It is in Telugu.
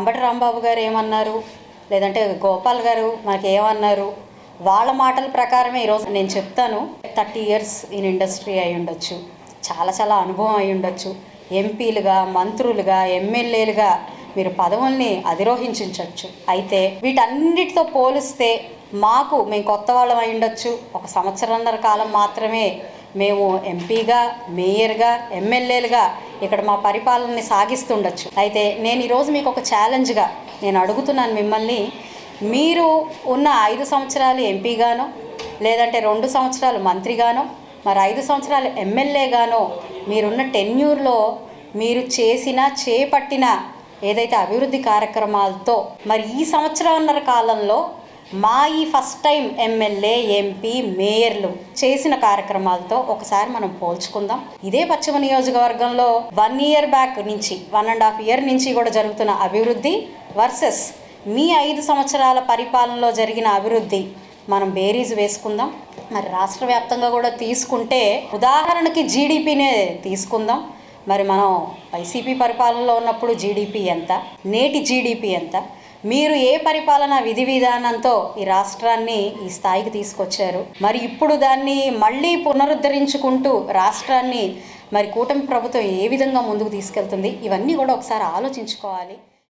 అంబటి రాంబాబు గారు ఏమన్నారు, లేదంటే గోపాల్ గారు మనకి ఏమన్నారు, వాళ్ళ మాటల ప్రకారమే ఈరోజు నేను చెప్తాను. 30 ఇయర్స్ ఇన్ ఇండస్ట్రీ అయి ఉండొచ్చు, చాలా అనుభవం అయి ఉండొచ్చు, ఎంపీలుగా, మంత్రులుగా, ఎమ్మెల్యేలుగా మీరు పదవుల్ని అధిరోహించవచ్చు. అయితే వీటన్నిటితో పోలిస్తే మేము కొత్త వాళ్ళం అయి ఉండొచ్చు. 1 సంవత్సరంన్నర కాలం మాత్రమే మేము ఎంపీగా, మేయర్గా, ఎమ్మెల్యేలుగా ఇక్కడ మా పరిపాలనని సాగిస్తుండొచ్చు. అయితే నేను ఈరోజు మీకు ఒక ఛాలెంజ్గా నేను అడుగుతున్నాను మిమ్మల్ని. మీరు ఉన్న 5 సంవత్సరాలు ఎంపీగానో, లేదంటే 2 సంవత్సరాలు మంత్రిగానో, మరి 5 సంవత్సరాలు ఎమ్మెల్యేగానో మీరున్న టెన్యూర్లో మీరు చేపట్టిన ఏదైతే అభివృద్ధి కార్యక్రమాలతో మరి ఈ సంవత్సరాన్నర కాలంలో ఈ ఫస్ట్ టైం ఎమ్మెల్యే, ఎంపీ, మేయర్లు చేసిన కార్యక్రమాలతో ఒకసారి మనం పోల్చుకుందాం. ఇదే పశ్చిమ నియోజకవర్గంలో 1 ఇయర్ బ్యాక్ నుంచి 1.5 ఇయర్ నుంచి కూడా జరుగుతున్న అభివృద్ధి వర్సెస్ మీ 5 సంవత్సరాల పరిపాలనలో జరిగిన అభివృద్ధి మనం బేరీజ్ వేసుకుందాం. మరి రాష్ట్ర వ్యాప్తంగా కూడా తీసుకుంటే ఉదాహరణకి జీడిపినే తీసుకుందాం. మరి మనం వైసీపీ పరిపాలనలో ఉన్నప్పుడు జీడిపి ఎంత, నేటి జీడిపి ఎంత, మీరు ఏ పరిపాలన విధి విధానంతో ఈ రాష్ట్రాన్ని ఈ స్థాయికి తీసుకొచ్చారు, మరి ఇప్పుడు దాన్ని మళ్ళీ పునరుద్ధరించుకుంటూ రాష్ట్రాన్ని మరి కూటమి ప్రభుత్వం ఏ విధంగా ముందుకు తీసుకెళ్తుంది, ఇవన్నీ కూడా ఒకసారి ఆలోచించుకోవాలి.